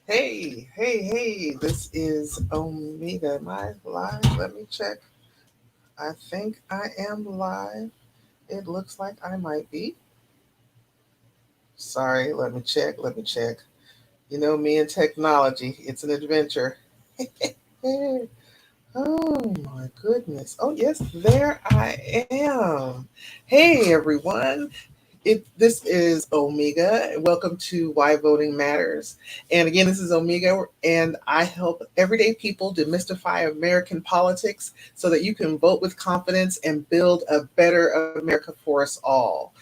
Hey, this is Omega. Am I live? Let me check. I think I am live. It looks like I might be. Sorry, let me check. You know me and technology, it's an adventure. Oh my goodness. Oh, yes, there I am. Hey, everyone. This is Omega. Welcome to Why Voting Matters. And again, this is Omega, and I help everyday people demystify American politics so that you can vote with confidence and build a better America for us all.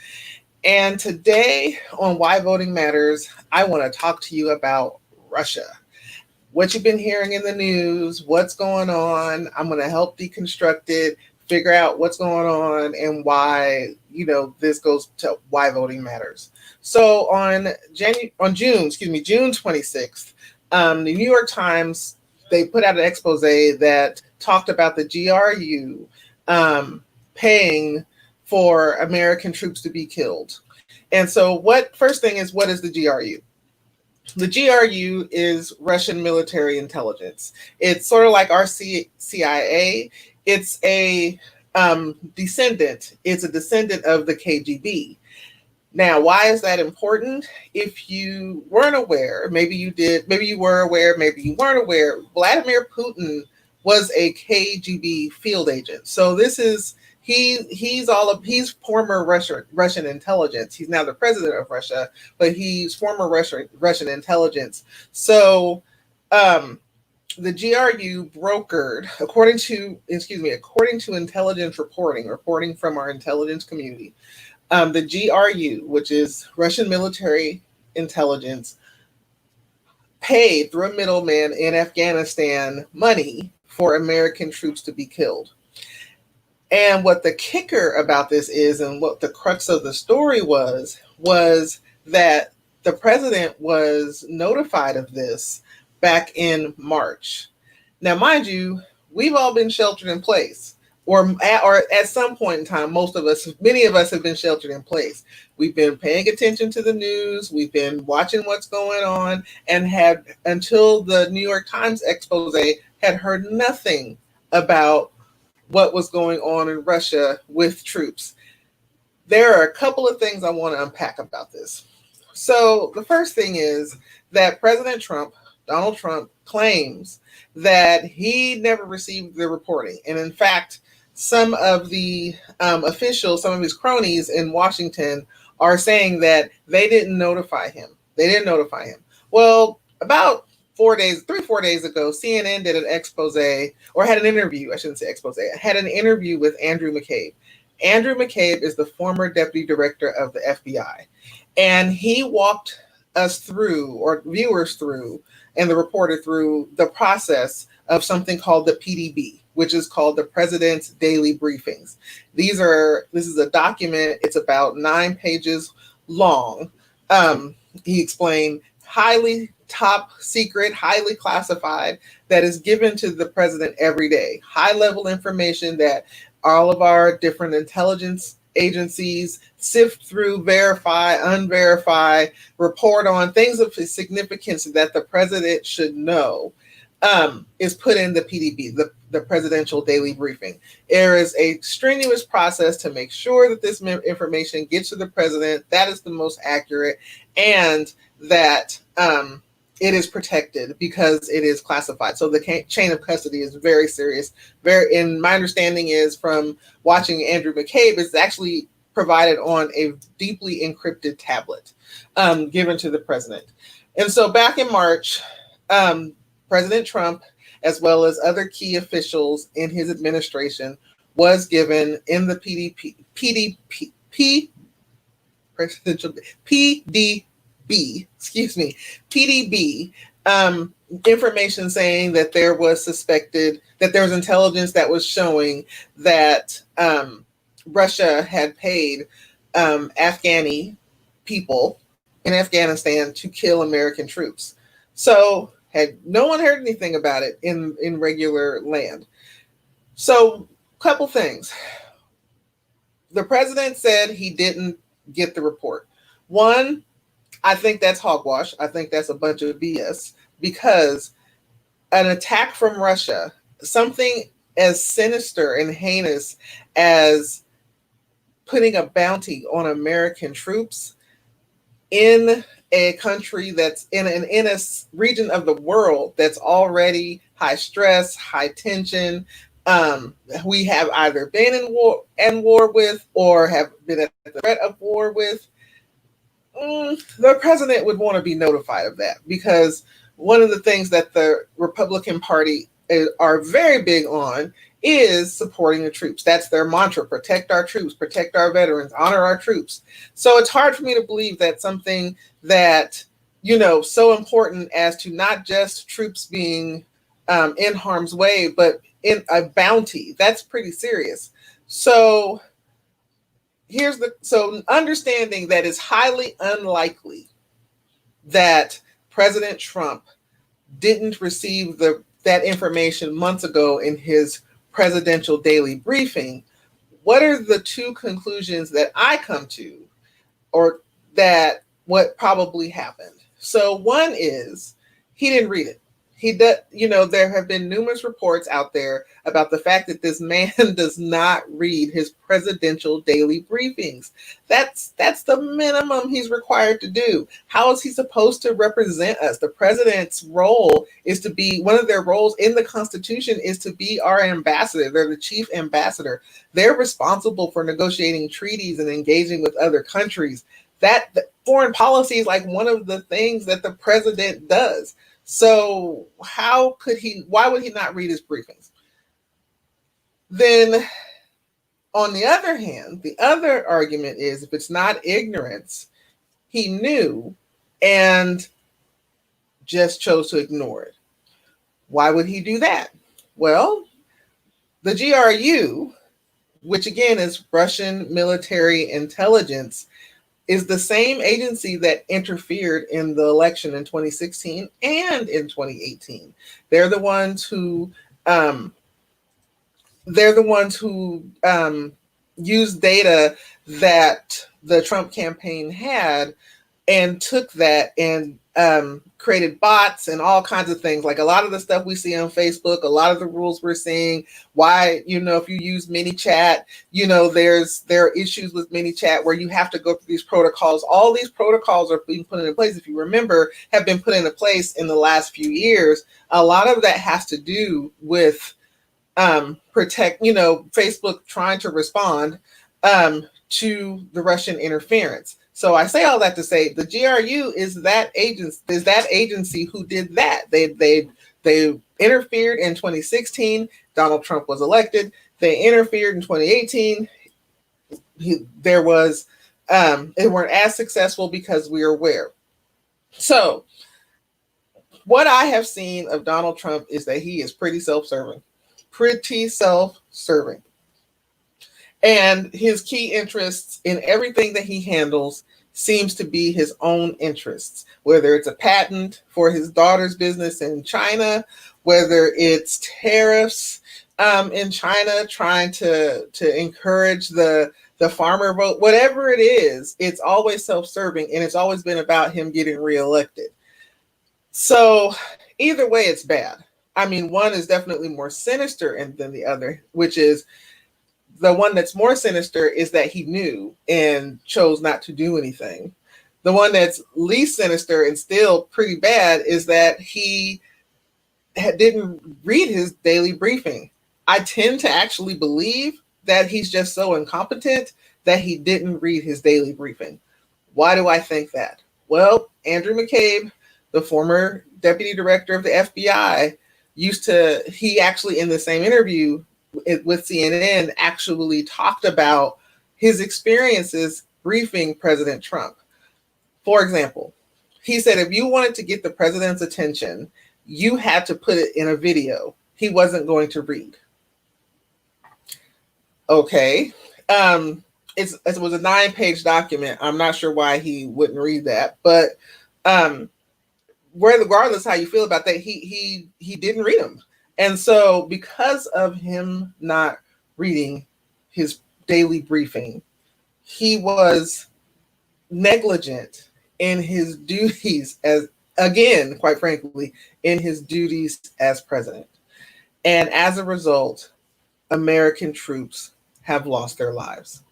And today on Why Voting Matters, I want to talk to you about Russia. What you've been hearing in the news, what's going on. I'm going to help deconstruct it, figure out what's going on and why, this goes to why voting matters. So June 26th, the New York Times, they put out an expose that talked about the GRU paying for American troops to be killed. And so first thing is, what is the GRU? The GRU is Russian military intelligence. It's sort of like our CIA. It's a descendant. It's a descendant of the KGB. Now, why is that important? If you weren't aware, maybe you did, maybe you were aware, maybe you weren't aware, Vladimir Putin was a KGB field agent. So this is he's former Russian intelligence. He's now the president of Russia, but he's former Russian intelligence. So um, the GRU brokered, according to intelligence reporting from our intelligence community, the GRU, which is Russian military intelligence, paid through a middleman in Afghanistan money for American troops to be killed. And what the kicker about this is, and what the crux of the story was that the president was notified of this back in March. Now, mind you, we've all been sheltered in place, or at some point in time, many of us have been sheltered in place. We've been paying attention to the news, we've been watching what's going on, and had, until the New York Times expose, had heard nothing about what was going on in Russia with troops. There are a couple of things I want to unpack about this. So, the first thing is that Donald Trump, claims that he never received the reporting. And in fact, some of the officials, some of his cronies in Washington, are saying that they didn't notify him. They didn't notify him. Well, about 4 days ago, CNN did an expose, or had an interview, I shouldn't say expose, had an interview with Andrew McCabe. Andrew McCabe is the former deputy director of the FBI. And he walked us through, or viewers through, and the reporter through the process of something called the PDB, which is called the President's Daily Briefings. This is a document, it's about 9 pages long. He explained, highly top secret, highly classified, that is given to the president every day. High level information that all of our different intelligence agencies sift through, verify, unverify, report on things of significance that the president should know, is put in the PDB, the Presidential Daily Briefing. There is a strenuous process to make sure that this information gets to the president, that is the most accurate, and that it is protected because it is classified. So the chain of custody is very serious. And my understanding is, from watching Andrew McCabe, it's actually provided on a deeply encrypted tablet given to the president. And so back in March, President Trump, as well as other key officials in his administration, was given in the presidential PDB, information saying that there was intelligence that was showing that Russia had paid Afghani people in Afghanistan to kill American troops. So had no one heard anything about it in regular land. So, couple things. The president said he didn't get the report. One, I think that's hogwash. I think that's a bunch of BS. because an attack from Russia, something as sinister and heinous as putting a bounty on American troops in a country that's in a region of the world that's already high stress, high tension. We have either been in war with or have been at the threat of war with. The president would want to be notified of that, because one of the things that the Republican Party are very big on is supporting the troops. That's their mantra: protect our troops, protect our veterans, honor our troops. So it's hard for me to believe that something that, so important as to not just troops being in harm's way, but in a bounty, that's pretty serious. So so understanding that it's highly unlikely that President Trump didn't receive that information months ago in his presidential daily briefing, what are the two conclusions that I come to, or that what probably happened? So one is he didn't read it. There have been numerous reports out there about the fact that this man does not read his presidential daily briefings. That's the minimum he's required to do. How is he supposed to represent us? The president's role is to be, one of their roles in the Constitution is to be our ambassador. They're the chief ambassador. They're responsible for negotiating treaties and engaging with other countries. That foreign policy is like one of the things that the president does. So why would he not read his briefings? Then on the other hand, the other argument is, if it's not ignorance, he knew and just chose to ignore it. Why would he do that? Well, the GRU, which again is Russian military intelligence, is the same agency that interfered in the election in 2016 and in 2018. They're the ones who used data that the Trump campaign had and took that and created bots and all kinds of things. Like a lot of the stuff we see on Facebook, a lot of the rules we're seeing, why, if you use ManyChat, there are issues with ManyChat where you have to go through these protocols. All these protocols are being put into place, if you remember, have been put into place in the last few years. A lot of that has to do with Facebook trying to respond to the Russian interference. So I say all that to say the GRU is that agency who did that. They interfered in 2016. Donald Trump was elected. They interfered in 2018. They weren't as successful because we are aware. So what I have seen of Donald Trump is that he is pretty self-serving. And his key interests in everything that he handles seems to be his own interests, whether it's a patent for his daughter's business in China, whether it's tariffs in China, trying to encourage the farmer vote, whatever it is, it's always self-serving, and it's always been about him getting reelected. So either way, it's bad. I mean, one is definitely more sinister than the other, which is the one that's more sinister is that he knew and chose not to do anything. The one that's least sinister and still pretty bad is that he didn't read his daily briefing. I tend to actually believe that he's just so incompetent that he didn't read his daily briefing. Why do I think that? Well, Andrew McCabe, the former deputy director of the FBI, he actually, in the same interview with CNN, actually talked about his experiences briefing President Trump. For example, he said if you wanted to get the president's attention, you had to put it in a video he wasn't going to read. Okay. It was a 9-page document. I'm not sure why he wouldn't read that, but regardless how you feel about that, he didn't read them. And so because of him not reading his daily briefing, he was negligent in his duties as again, quite frankly, in his duties as president. And as a result, American troops have lost their lives.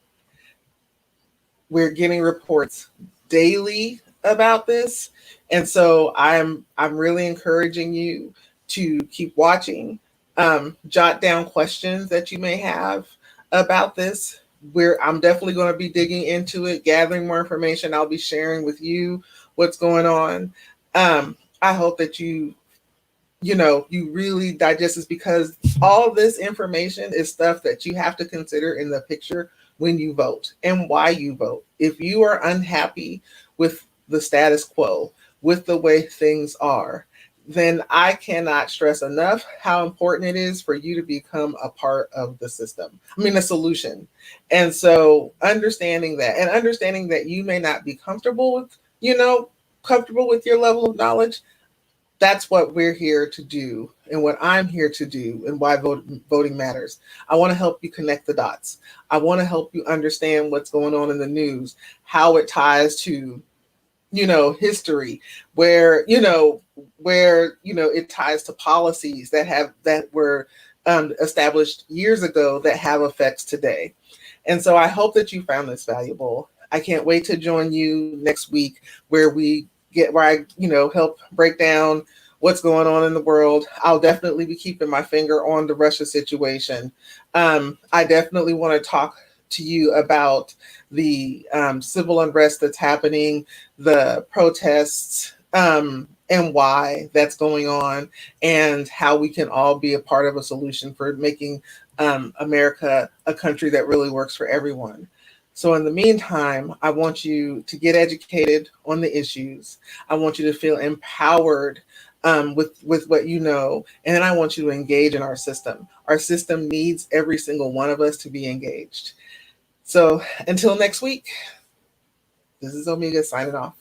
We're getting reports daily about this. And so I'm really encouraging you to keep watching, jot down questions that you may have about this. Where I'm definitely going to be digging into it, gathering more information. I'll be sharing with you what's going on. I hope that you really digest this, because all this information is stuff that you have to consider in the picture when you vote and why you vote. If you are unhappy with the status quo, with the way things are, then I cannot stress enough how important it is for you to become a part of the system. I mean, a solution. And so understanding that, and understanding that you may not be comfortable with your level of knowledge, that's what we're here to do, and what I'm here to do, and why voting matters. I want to help you connect the dots. I want to help you understand what's going on in the news, how it ties to history, where it ties to policies that were established years ago that have effects today. And so I hope that you found this valuable. I can't wait to join you next week, where I help break down what's going on in the world. I'll definitely be keeping my finger on the Russia situation. I definitely want to talk to you about the civil unrest that's happening, the protests, and why that's going on, and how we can all be a part of a solution for making America a country that really works for everyone. So, in the meantime, I want you to get educated on the issues. I want you to feel empowered with what you know, and then I want you to engage in our system. Our system needs every single one of us to be engaged. So, until next week, this is Omega signing off.